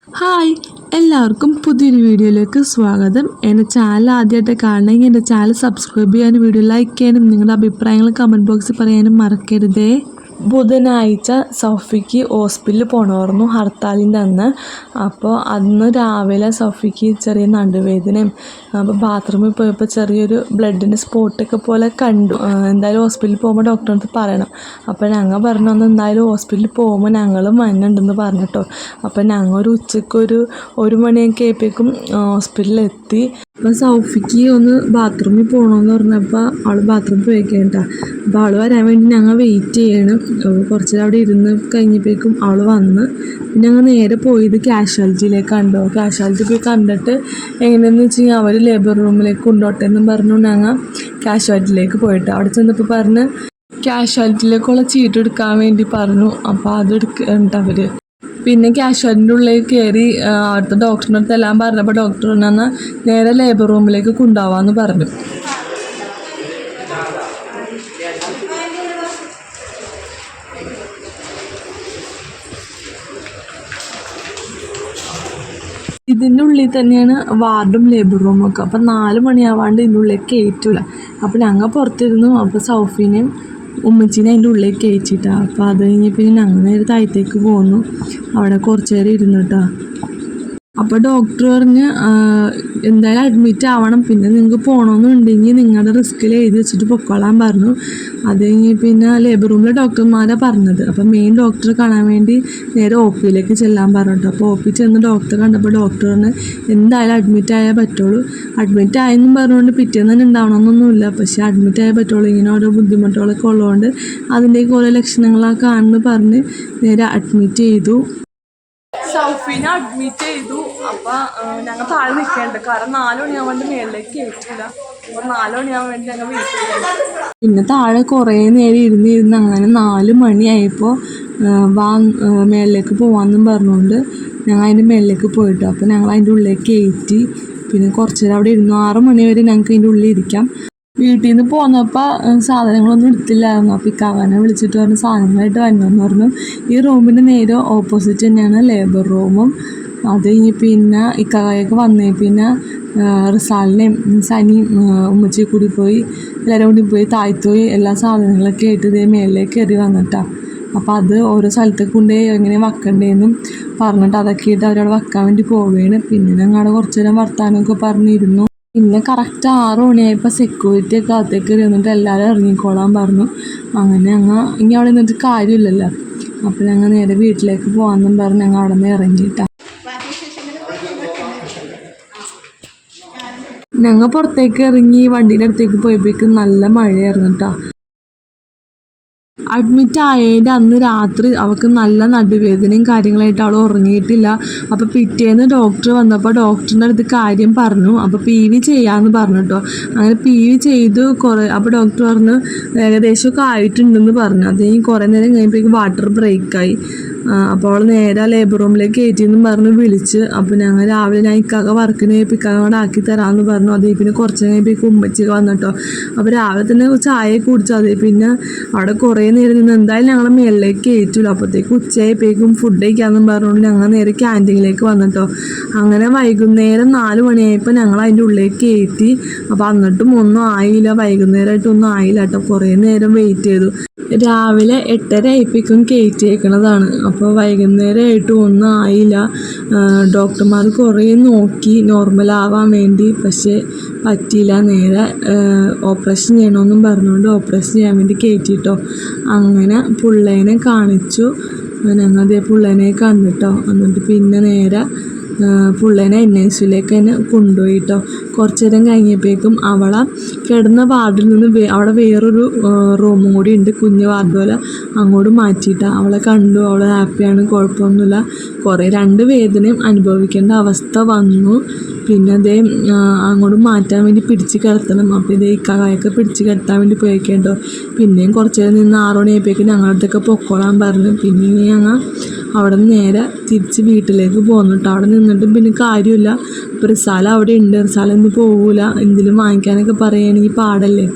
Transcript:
Hi, എല്ലാവർക്കും പുതിയൊരു വീഡിയോയിലേക്ക് സ്വാഗതം. എൻ്റെ ചാനൽ ആദ്യമായിട്ട് കാണണമെങ്കിൽ എൻ്റെ ചാനൽ സബ്സ്ക്രൈബ് ചെയ്യാനും വീഡിയോ ലൈക്ക് ചെയ്യാനും നിങ്ങളുടെ അഭിപ്രായങ്ങൾ കമൻറ്റ് ബോക്സിൽ പറയാനും മറക്കരുതേ. ബുധനാഴ്ച സൗഫിക്ക് ഹോസ്പിറ്റലിൽ പോകണമായിരുന്നു ഹർത്താലിൻ്റെ അന്ന്. അപ്പോൾ അന്ന് രാവിലെ സൗഫിക്ക് ചെറിയ നടുവേദനയും അപ്പോൾ ബാത്റൂമിൽ പോയപ്പോൾ ചെറിയൊരു ബ്ലഡിൻ്റെ സ്പോട്ടൊക്കെ പോലെ കണ്ടു. എന്തായാലും ഹോസ്പിറ്റലിൽ പോകുമ്പോൾ ഡോക്ടറെ അടുത്ത് പറയണം. അപ്പോൾ ഞങ്ങൾ പറഞ്ഞു അന്ന് എന്തായാലും ഹോസ്പിറ്റലിൽ പോകുമ്പോൾ ഞങ്ങളും വന്നിട്ടുണ്ടെന്ന് പറഞ്ഞിട്ടോ. അപ്പോൾ ഞങ്ങൾ ഒരു ഉച്ചയ്ക്ക് ഒരു മണിയൊക്കെ ആയപ്പോഴേക്കും ഹോസ്പിറ്റലിൽ എത്തി. അപ്പോൾ സൗഫിക്ക് ഒന്ന് ബാത്റൂമിൽ പോകണമെന്ന് പറഞ്ഞപ്പോൾ അവൾ ബാത്റൂമിൽ പോയിക്കേണ്ട. അപ്പോൾ അവൾ വരാൻ വേണ്ടി ഞങ്ങൾ വെയിറ്റ് ചെയ്യണം. കുറച്ച് അവിടെ ഇരുന്ന് കഴിഞ്ഞപ്പോഴേക്കും അവൾ വന്ന് ഞങ്ങൾ നേരെ പോയത് കാഷ്വാലിറ്റിയിലേക്ക് കണ്ടോ. കാഷ്വാലിറ്റി പോയി കണ്ടിട്ട് എങ്ങനെയാണെന്ന് വെച്ച് കഴിഞ്ഞാൽ അവർ ലേബർ റൂമിലേക്ക് കൊണ്ടോട്ടെ എന്നും പറഞ്ഞു ഞങ്ങൾ കാഷ്വാലിറ്റിയിലേക്ക് പോയിട്ട് അവിടെ ചെന്നപ്പോൾ പറഞ്ഞ് കാഷ്വാലിറ്റിയിലേക്കുള്ള ചീട്ട് എടുക്കാൻ വേണ്ടി പറഞ്ഞു. അപ്പോൾ അത് എടുക്കണ്ട അവർ. പിന്നെ കാഷ്വാലിറ്റിൻ്റെ ഉള്ളിൽ കയറി അവിടുത്തെ ഡോക്ടറിൻ്റെ അടുത്ത് എല്ലാം പറഞ്ഞപ്പോൾ ഡോക്ടർ പറഞ്ഞാൽ നേരെ ലേബർ റൂമിലേക്ക് കൊണ്ടുപോകാമെന്ന് പറഞ്ഞു. ഇതിൻ്റെ ഉള്ളിൽ തന്നെയാണ് വാർഡും ലേബർ റൂമും ഒക്കെ. അപ്പം 4 മണിയാവാണ്ട് ഇതിൻ്റെ ഉള്ളിലേക്ക് കയറ്റില്ല. അപ്പോൾ ഞങ്ങൾ പുറത്തിരുന്നു. അപ്പോൾ സൗഫീനെയും ഉമ്മച്ചീനെ അതിൻ്റെ ഉള്ളിലേക്ക് കയറ്റിയിട്ടാണ്. അപ്പോൾ അത് കഴിഞ്ഞപ്പോൾ ഞങ്ങൾ നേരെ താഴത്തേക്ക് പോന്നു. അവിടെ കുറച്ച് നേരം ഇരുന്നിട്ടാ. അപ്പോൾ ഡോക്ടർ പറഞ്ഞ് എന്തായാലും അഡ്മിറ്റ് ആവണം, പിന്നെ നിങ്ങൾക്ക് പോകണമെന്നുണ്ടെങ്കിൽ നിങ്ങളുടെ റിസ്കിൽ എഴുതി വെച്ചിട്ട് പൊക്കോളാൻ പറഞ്ഞു. അത് കഴിഞ്ഞ് പിന്നെ ലേബർ റൂമിലെ ഡോക്ടർമാരാണ് പറഞ്ഞത്. അപ്പോൾ മെയിൻ ഡോക്ടറെ കാണാൻ വേണ്ടി നേരെ ഒ പിയിലേക്ക് ചെല്ലാൻ പറഞ്ഞിട്ട്. അപ്പോൾ ഒ പി ചെന്ന് ഡോക്ടറെ കണ്ടപ്പോൾ ഡോക്ടർ പറഞ്ഞ് എന്തായാലും അഡ്മിറ്റ് ആയാൽ പറ്റുള്ളൂ. അഡ്മിറ്റ് ആയെന്നും പറഞ്ഞുകൊണ്ട് പിറ്റേന്ന് തന്നെ ഉണ്ടാവണമെന്നൊന്നുമില്ല, പക്ഷേ അഡ്മിറ്റ് ആയാൽ പറ്റുള്ളൂ. ഇങ്ങനെ ഓരോ ബുദ്ധിമുട്ടുകളൊക്കെ ഉള്ളതുകൊണ്ട് അതിൻ്റെയൊക്കെ ഓരോ ലക്ഷണങ്ങളൊക്കെ ആണെന്ന് പറഞ്ഞ് നേരെ അഡ്മിറ്റ് ചെയ്തു. സൗഫീനെ അഡ്മിറ്റ് ചെയ്തു. അപ്പോൾ ഞങ്ങൾ താഴെ നിൽക്കേണ്ട, കാരണം 4 മണിയാവാണ്ട് മേളിലേക്ക് കയറ്റില്ല. അപ്പോൾ 4 മണിയാവാൻ വേണ്ടി ഞങ്ങൾ വെയിറ്റ് ചെയ്യണം. പിന്നെ താഴെ കുറേ നേരം ഇരുന്ന് അങ്ങനെ 4 മണിയായപ്പോൾ മേളിലേക്ക് പോകാമെന്നും പറഞ്ഞുകൊണ്ട് ഞങ്ങൾ അതിൻ്റെ മേളിലേക്ക് പോയിട്ടു. അപ്പോൾ ഞങ്ങൾ അതിൻ്റെ ഉള്ളിലേക്ക് കയറ്റി. പിന്നെ കുറച്ച് നേരം അവിടെ ഇരുന്നു. 6 മണി വരെ ഞങ്ങൾക്ക് അതിൻ്റെ ഉള്ളിൽ ഇരിക്കാം. വീട്ടിൽ നിന്ന് പോന്നപ്പോൾ സാധനങ്ങളൊന്നും എടുത്തില്ലായിരുന്നു. അപ്പോൾ ഇക്കാവനെ വിളിച്ചിട്ട് പറഞ്ഞു സാധനങ്ങളായിട്ട് വരണമെന്ന് പറഞ്ഞു. ഈ റൂമിൻ്റെ നേരെ ഓപ്പോസിറ്റ് തന്നെയാണ് ലേബർ റൂമും. അത് കഴിഞ്ഞ് പിന്നെ ഇക്കാവയൊക്കെ വന്നേ പിന്നെ റിസാലിനെയും സനിയും ഉമ്മച്ചിയും കൂടി പോയി എല്ലാവരും കൂടി പോയി താഴ്ത്തു പോയി എല്ലാ സാധനങ്ങളൊക്കെ ആയിട്ട് ഇതേ മേളിലേക്ക് കയറി വന്നിട്ടാണ്. അപ്പോൾ അത് ഓരോ സ്ഥലത്തേക്ക് കൊണ്ടുപോയി എങ്ങനെ വെക്കണ്ടേന്നും പറഞ്ഞിട്ട് അതൊക്കെ ആയിട്ട് അവരവിടെ വെക്കാൻ വേണ്ടി പോവുകയാണ്. പിന്നെ ഞങ്ങളുടെ കുറച്ച് നേരം വർത്താനമൊക്കെ പറഞ്ഞിരുന്നു. പിന്നെ കറക്റ്റ് 6 മണിയായപ്പോൾ സെക്യൂരിറ്റി ഒക്കെ അകത്തേക്ക് കയറി വന്നിട്ട് എല്ലാവരും ഇറങ്ങിക്കോളാൻ പറഞ്ഞു. അങ്ങനെ ഞങ്ങൾ ഇനി അവിടെ നിന്നിട്ട് കാര്യമില്ലല്ലോ. അപ്പോൾ ഞങ്ങൾ നേരെ വീട്ടിലേക്ക് പോകാമെന്നും പറഞ്ഞ് ഞങ്ങൾ അവിടെ നിന്ന് ഇറങ്ങിയിട്ടാണ്. ഞങ്ങൾ പുറത്തേക്ക് ഇറങ്ങി വണ്ടീൻ്റെ അടുത്തേക്ക് പോയപ്പോഴേക്കും നല്ല മഴയായിരുന്നു കേട്ടോ. അഡ്മിറ്റ് ആയതിൻ്റെ അന്ന് രാത്രി അവൾക്ക് നല്ല നടുവേദനയും കാര്യങ്ങളായിട്ട് അവൾ ഉറങ്ങിയിട്ടില്ല. അപ്പോൾ പിറ്റേന്ന് ഡോക്ടർ വന്നപ്പോൾ ഡോക്ടറിൻ്റെ അടുത്ത് കാര്യം പറഞ്ഞു. അപ്പോൾ PV ചെയ്യാമെന്ന് പറഞ്ഞു കേട്ടോ. അങ്ങനെ PV ചെയ്തു അപ്പോൾ ഡോക്ടർ പറഞ്ഞു ഏകദേശമൊക്കെ ആയിട്ടുണ്ടെന്ന് പറഞ്ഞു. അത് കഴിഞ്ഞ് കുറേ നേരം കഴിയുമ്പോഴേക്കും വാട്ടർ ബ്രേക്കായി. അപ്പോൾ അവൾ നേരെ ലേബർ റൂമിലേക്ക് കയറ്റിയെന്നും പറഞ്ഞ് വിളിച്ച്. അപ്പോൾ ഞങ്ങൾ രാവിലെ ഞാൻ ഇക്കാക്ക വർക്കിന് പോയപ്പോൾ ഇക്കാക്ക കൂടെ ആക്കി തരാമെന്ന് പറഞ്ഞു. അതേ പിന്നെ കുറച്ച് കഴിയുമ്പോഴേക്കും ഉമ്മച്ചിയൊക്കെ വന്നിട്ടോ. അപ്പോൾ രാവിലെ തന്നെ ചായ കുടിച്ചു. അതേ പിന്നെ അവിടെ കുറേ നേരം നിന്ന് എന്തായാലും ഞങ്ങൾ മേളിലേക്ക് കയറ്റില്ല. അപ്പോഴത്തേക്ക് ഉച്ചയായപ്പോഴേക്കും ഫുഡ് കഴിക്കാമെന്നും പറഞ്ഞുകൊണ്ട് ഞങ്ങൾ നേരെ ക്യാൻറ്റീനിലേക്ക് വന്നിട്ടോ. അങ്ങനെ വൈകുന്നേരം 4 മണിയായപ്പോൾ ഞങ്ങൾ അതിൻ്റെ ഉള്ളിലേക്ക് കയറ്റി. അപ്പോൾ എന്നിട്ടും ഒന്നും ആയില്ല, വൈകുന്നേരമായിട്ടൊന്നും ആയില്ല കേട്ടോ. കുറേ നേരം വെയിറ്റ് ചെയ്തു. രാവിലെ 8:30 ആയപ്പോഴേക്കും കയറ്റിയേക്കണതാണ്. അപ്പോൾ വൈകുന്നേരമായിട്ടും ഒന്നും ആയില്ല. ഡോക്ടർമാർ കുറേ നോക്കി നോർമലാവാൻ വേണ്ടി, പക്ഷേ പറ്റിയില്ല. നേരെ ഓപ്പറേഷൻ ചെയ്യണമെന്നും പറഞ്ഞുകൊണ്ട് ഓപ്പറേഷൻ ചെയ്യാൻ വേണ്ടി കയറ്റിട്ടോ. അങ്ങനെ പിള്ളേനെ കാണിച്ചു. ഞങ്ങൾ അതേ പിള്ളേനെ കണ്ടിട്ടോ. എന്നിട്ട് പിന്നെ നേരെ പിള്ളേനെ NICUലേക്ക് തന്നെ കൊണ്ടുപോയിട്ടോ. കുറച്ച് നേരം കഴിഞ്ഞപ്പോഴേക്കും അവളെ കിടന്ന വാർഡിൽ നിന്ന് അവിടെ വേറൊരു റൂമും കൂടി ഉണ്ട്, കുഞ്ഞ് വാർഡ് പോലെ, അങ്ങോട്ട് മാറ്റിയിട്ടാണ്. അവളെ കണ്ടു, അവൾ ഹാപ്പിയാണ്, കുഴപ്പമൊന്നുമില്ല. കുറേ 2 വേദനയും അനുഭവിക്കേണ്ട അവസ്ഥ വന്നു. പിന്നെ അതേ അങ്ങോട്ട് മാറ്റാൻ വേണ്ടി പിടിച്ച് കിടത്തണം. അപ്പോൾ ഇതേ ഇക്കായൊക്കെ പിടിച്ച് കിടത്താൻ വേണ്ടി പോയേക്കേട്ടോ. പിന്നെയും കുറച്ച് നേരം നിന്ന് 6 മണിയായപ്പോഴേക്കും ഞങ്ങളുടെ അടുത്തൊക്കെ പൊക്കോളാൻ പറഞ്ഞു. പിന്നെ ഞങ്ങൾ അവിടെ നിന്ന് നേരെ തിരിച്ച് വീട്ടിലേക്ക് പോന്നിട്ട് അവിടെ നിന്നിട്ടും പിന്നെ കാര്യമില്ല. അപ്പോൾ റിസാല അവിടെ ഉണ്ട്. റിസാല ഇന്ന് പോകില്ല, എന്തെങ്കിലും വാങ്ങിക്കാനൊക്കെ പറയുകയാണെങ്കിൽ പാടല്ലേ.